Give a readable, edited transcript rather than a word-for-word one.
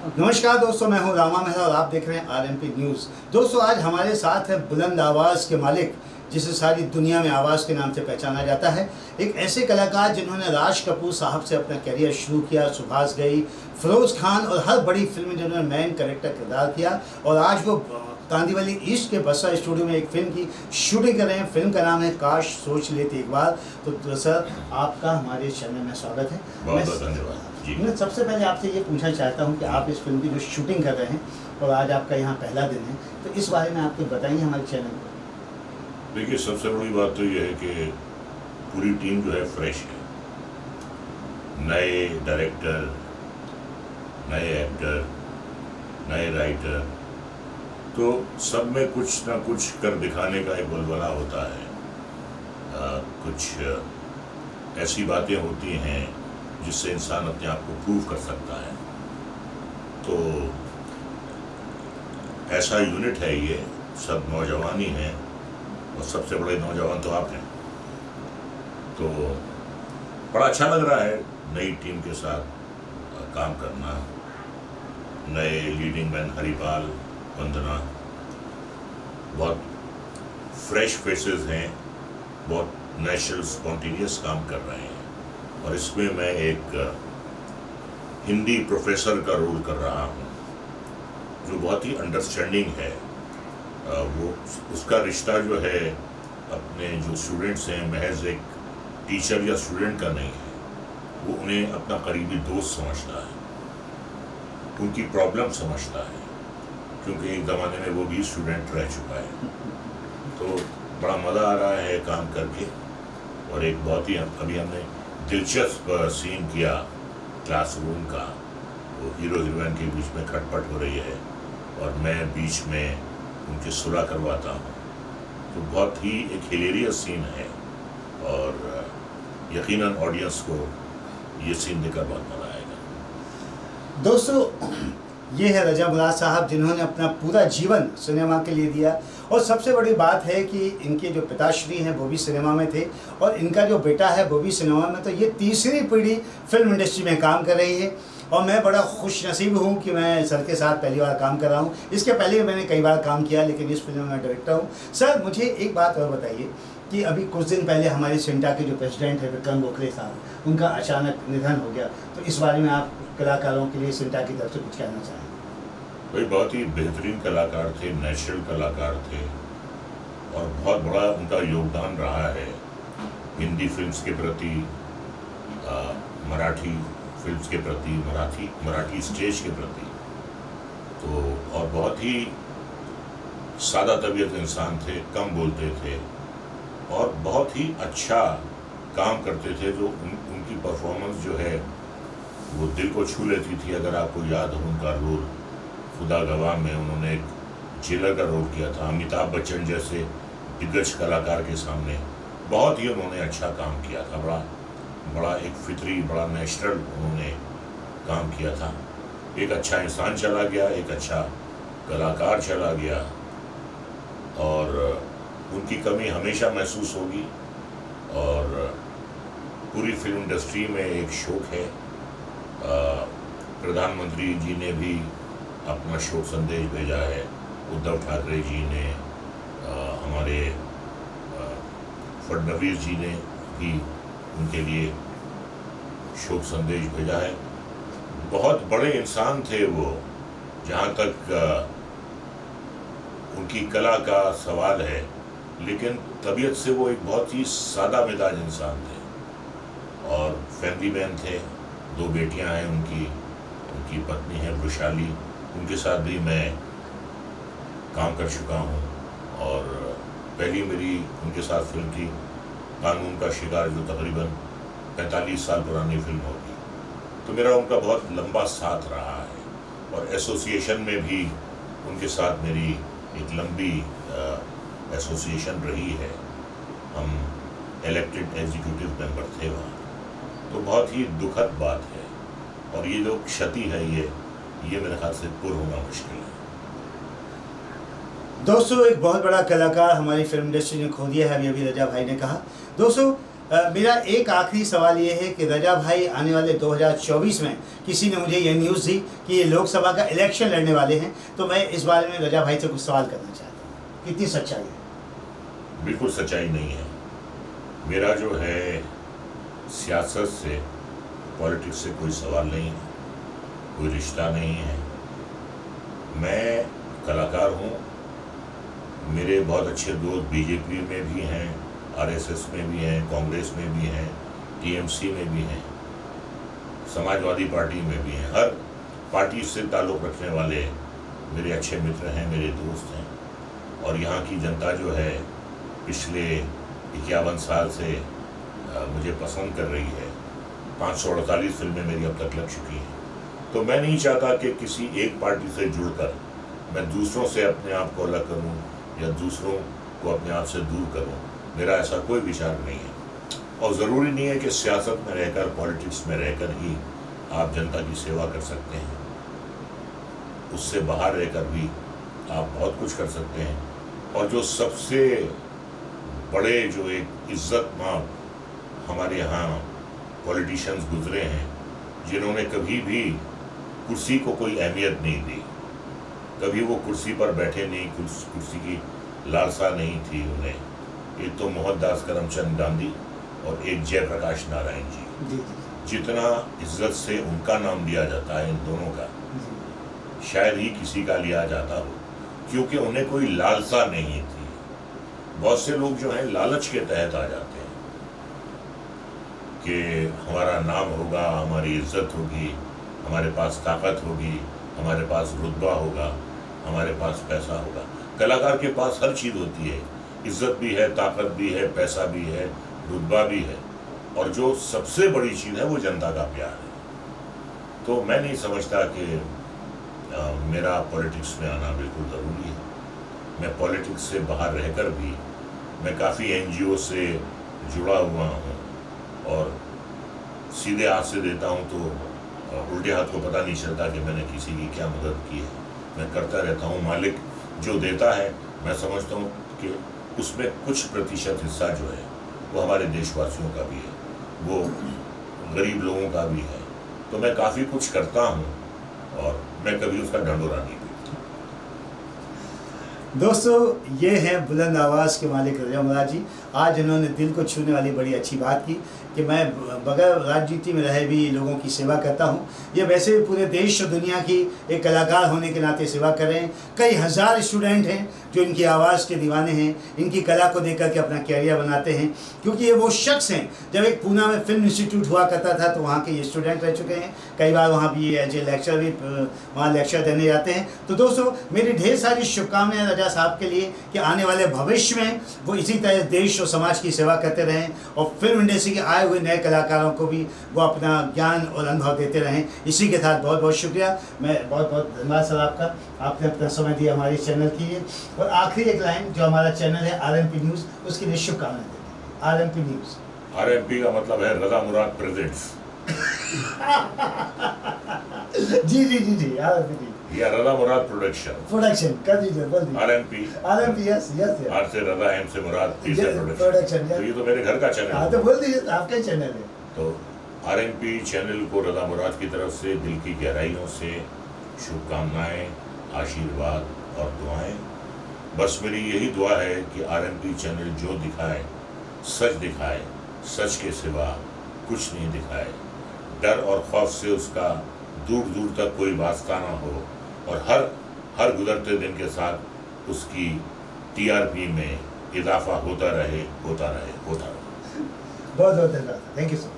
नमस्कार दोस्तों, मैं हूं रामा मेहरा और आप देख रहे हैं आरएमपी न्यूज़। दोस्तों, आज हमारे साथ है बुलंद आवाज़ के मालिक, जिसे सारी दुनिया में आवाज़ के नाम से पहचाना जाता है। एक ऐसे कलाकार जिन्होंने राज कपूर साहब से अपना करियर शुरू किया, सुभाष घई, फिरोज़ खान और हर बड़ी फिल्म में जिन्होंने मेन कैरेक्टर किरदार किया। और आज वो कांदीवली ईस्ट के बसा स्टूडियो में एक फिल्म की शूटिंग कर रहे हैं। फिल्म का नाम है काश सोच लेते एक बार। तो सर, आपका हमारे चैनल में स्वागत है। बहुत बहुत धन्यवाद जी। मैं सबसे पहले आपसे ये पूछना चाहता हूँ कि आप इस फिल्म की जो शूटिंग कर रहे हैं और आज आपका यहाँ पहला दिन है, तो इस बारे में आप कुछ बताइए हमारे चैनल को। देखिए, सबसे बड़ी बात तो ये है कि पूरी टीम जो है फ्रेश है। नए डायरेक्टर, नए एक्टर, नए राइटर, तो सब में कुछ ना कुछ कर दिखाने का एक बलबला होता है। कुछ ऐसी बातें होती हैं जिससे इंसान अपने आप को प्रूव कर सकता है। तो ऐसा यूनिट है ये, सब नौजवान ही हैं और सबसे बड़े नौजवान तो आप हैं। तो बड़ा अच्छा लग रहा है नई टीम के साथ काम करना। नए लीडिंग मैन हरिपाल, वंदना, बहुत फ्रेश फेसेस हैं, बहुत नेचुरल स्पॉन्टेनियस काम कर रहे हैं। और इसमें मैं एक हिंदी प्रोफेसर का रोल कर रहा हूँ जो बहुत ही अंडरस्टैंडिंग है। वो उसका रिश्ता जो है अपने जो स्टूडेंट्स हैं, महज एक टीचर या स्टूडेंट का नहीं है, वो उन्हें अपना करीबी दोस्त समझता है, उनकी प्रॉब्लम समझता है, क्योंकि एक ज़माने में वो भी स्टूडेंट रह चुका है। तो बड़ा मज़ा आ रहा है काम करके। और एक बहुत ही अभी हमने दिलचस्प सीन किया क्लासरूम का। वो हीरो हीरोइन के बीच में खटपट हो रही है और मैं बीच में उनकी सुलह करवाता हूँ। तो बहुत ही एक हिलेरियस सीन है और यकीनन ऑडियंस को ये सीन देखकर बहुत मज़ा आएगा। दोस्तों, ये है रजा मुराद साहब, जिन्होंने अपना पूरा जीवन सिनेमा के लिए दिया। और सबसे बड़ी बात है कि इनके जो पिताश्री हैं वो भी सिनेमा में थे और इनका जो बेटा है वो भी सिनेमा में। तो ये तीसरी पीढ़ी फिल्म इंडस्ट्री में काम कर रही है और मैं बड़ा खुश नसीब हूँ कि मैं सर के साथ पहली बार काम कर रहा हूँ। इसके पहले मैंने कई बार काम किया, लेकिन इस फिल्म में मैं डायरेक्टर हूँ। सर, मुझे एक बात और बताइए कि अभी कुछ दिन पहले हमारे सिंटा के जो प्रेसिडेंट है विक्रम गोखले साहब, उनका अचानक निधन हो गया। तो इस बारे में आप कलाकारों के लिए सिंटा की तरफ से कुछ कहना चाहें? भाई, बहुत ही बेहतरीन कलाकार थे, नेचुरल कलाकार थे और बहुत बड़ा उनका योगदान रहा है हिंदी फिल्म्स के प्रति, मराठी फिल्म्स के प्रति, मराठी स्टेज के प्रति। तो और बहुत ही सादा तबीयत इंसान थे, कम बोलते थे और बहुत ही अच्छा काम करते थे। जो उनकी परफॉर्मेंस जो है वो दिल को छू लेती थी। अगर आपको याद हो उनका रोल खुदा गवाह में, उन्होंने एक जेलर का रोल किया था। अमिताभ बच्चन जैसे दिग्गज कलाकार के सामने बहुत ही उन्होंने अच्छा काम किया था। बड़ा एक फितरी, बड़ा नेचुरल उन्होंने काम किया था। एक अच्छा इंसान चला गया, एक अच्छा कलाकार चला गया और उनकी कमी हमेशा महसूस होगी। और पूरी फिल्म इंडस्ट्री में एक शोक है। प्रधानमंत्री जी ने भी अपना शोक संदेश भेजा है, उद्धव ठाकरे जी ने, हमारे फडणवीस जी ने भी उनके लिए शोक संदेश भेजा है। बहुत बड़े इंसान थे वो। जहाँ तक उनकी कला का सवाल है, लेकिन तबीयत से वो एक बहुत ही सादा मिजाज इंसान थे और फैमिली मैन थे। 2 बेटियां हैं उनकी पत्नी है वृशाली, उनके साथ भी मैं काम कर चुका हूँ। और पहली मेरी उनके साथ फिल्म थी कानून का शिकार, जो तकरीबन 45 साल पुरानी फिल्म होगी। तो मेरा उनका बहुत लंबा साथ रहा है और एसोसिएशन में भी उनके साथ मेरी एक लंबी एसोसिएशन रही है। हम इलेक्टेड एग्जीक्यूटिव मेंबर थे वहाँ। तो बहुत ही दुखद बात है और ये जो क्षति है ये मेरे ख्याल से पूर्ण होना मुश्किल है। दोस्तों, एक बहुत बड़ा कलाकार हमारी फिल्म इंडस्ट्री ने खो दिया है, अभी रजा भाई ने कहा। दोस्तों, मेरा एक आखिरी सवाल ये है कि रजा भाई आने वाले 2024 में किसी ने मुझे ये न्यूज़ दी कि ये लोकसभा का इलेक्शन लड़ने वाले हैं, तो मैं इस बारे में रजा भाई से कुछ सवाल करना चाहता हूँ, कितनी सच्चाई है? बिल्कुल सच्चाई नहीं है। मेरा जो है सियासत से, पॉलिटिक्स से कोई सवाल नहीं है, कोई रिश्ता नहीं है। मैं कलाकार हूँ। मेरे बहुत अच्छे दोस्त बीजेपी में भी हैं, आरएसएस में भी हैं, कांग्रेस में भी हैं, टीएमसी में भी हैं, समाजवादी पार्टी में भी हैं। हर पार्टी से ताल्लुक़ रखने वाले मेरे अच्छे मित्र हैं, मेरे दोस्त हैं। और यहाँ की जनता जो है पिछले 51 साल से मुझे पसंद कर रही है। 548 फिल्में मेरी अब तक लग चुकी हैं। तो मैं नहीं चाहता कि किसी एक पार्टी से जुड़कर मैं दूसरों से अपने आप को अलग करूं या दूसरों को अपने आप से दूर करूं। मेरा ऐसा कोई विचार नहीं है। और ज़रूरी नहीं है कि सियासत में रहकर, पॉलिटिक्स में रहकर ही आप जनता की सेवा कर सकते हैं। उससे बाहर रहकर भी आप बहुत कुछ कर सकते हैं। और जो सबसे बड़े जो एक इज्जतमान हमारे यहाँ पॉलिटिशियंस गुजरे हैं, जिन्होंने कभी भी कुर्सी को कोई अहमियत नहीं दी, कभी वो कुर्सी पर बैठे नहीं, कुर्सी की लालसा नहीं थी उन्हें। एक तो मोहनदास करमचंद गांधी और एक जयप्रकाश नारायण जी। जितना इज्जत से उनका नाम लिया जाता है इन दोनों का, शायद ही किसी का लिया जाता हो, क्योंकि उन्हें कोई लालसा नहीं थी। बहुत से लोग जो हैं लालच के तहत आ जाते हैं कि हमारा नाम होगा, हमारी इज्जत होगी, हमारे पास ताकत होगी, हमारे पास रुतबा होगा, हमारे पास पैसा होगा। कलाकार के पास हर चीज़ होती है, इज्जत भी है, ताकत भी है, पैसा भी है, रुतबा भी है, और जो सबसे बड़ी चीज़ है वो जनता का प्यार है। तो मैं नहीं समझता कि मेरा पॉलिटिक्स में आना बिल्कुल ज़रूरी है। मैं पॉलिटिक्स से बाहर रहकर भी मैं काफ़ी NGO से जुड़ा हुआ हूँ, और सीधे हाथ से देता हूँ तो उल्टे हाथ को पता नहीं चलता कि मैंने किसी की क्या मदद की है। मैं करता रहता हूँ। मालिक जो देता है, मैं समझता हूँ कि उसमें कुछ प्रतिशत हिस्सा जो है वो हमारे देशवासियों का भी है, वो गरीब लोगों का भी है। तो मैं काफ़ी कुछ करता हूँ और मैं कभी उसका ढंढोरा नहीं पीता। दोस्तों, ये हैं बुलंद आवाज़ के मालिक रजा मुराद जी। आज इन्होंने दिल को छूने वाली बड़ी अच्छी बात की कि मैं बगैर राजनीति में रहे भी लोगों की सेवा करता हूँ। ये वैसे भी पूरे देश और दुनिया की एक कलाकार होने के नाते सेवा कर रहे हैं। कई हज़ार स्टूडेंट हैं जो इनकी आवाज़ के दीवाने हैं, इनकी कला को देख करके अपना कैरियर बनाते हैं, क्योंकि ये वो शख्स हैं। जब एक पूना में फिल्म इंस्टीट्यूट हुआ करता था तो वहाँ के ये स्टूडेंट रह चुके हैं। कई बार वहाँ भी एज ए लेक्चर भी वहाँ लेक्चर देने जाते हैं। तो दोस्तों, मेरी ढेर सारी शुभकामनाएं रजा साहब के लिए कि आने वाले भविष्य में वो इसी तरह देश और समाज की सेवा करते रहें, और फिल्म इंडस्ट्री के आए हुए नए कलाकारों को भी वो अपना ज्ञान और अनुभव देते रहें। इसी के साथ बहुत बहुत शुक्रिया। मैं बहुत बहुत धन्यवाद सर आपका, आपने अपना समय दिया हमारे चैनल के लिए। और आखिरी एक लाइन, जो हमारा चैनल है RMP न्यूज़, उसके लिए शुभकामनाएं देते हैं। RMP न्यूज़, RMP का मतलब है रजा मुराद प्रेजेंट्स। जी जी जी जी, RMP या रजा मुराद प्रोडक्शन कर दीजिए, बोल दीजिए। RMP, yes yes. आर से रजा, M से मुराद, P से प्रोडक्शन। तो ये तो मेरे घर का चैनल है। हाँ तो बोल दीजिए, आपका चैनल है। तो RMP चैनल को रजा मुराद की तरफ से दिल की गहराइयों से शुभकामनाएं, आशीर्वाद और दुआएं। बस मेरी यही दुआ है कि RMP चैनल जो दिखाए सच दिखाए, सच के सिवा कुछ नहीं दिखाए। डर और खौफ से उसका दूर दूर तक कोई वास्ता ना हो, और हर गुजरते दिन के साथ उसकी TRP में इजाफा होता रहे। बहुत बहुत धन्यवाद। Thank you sir.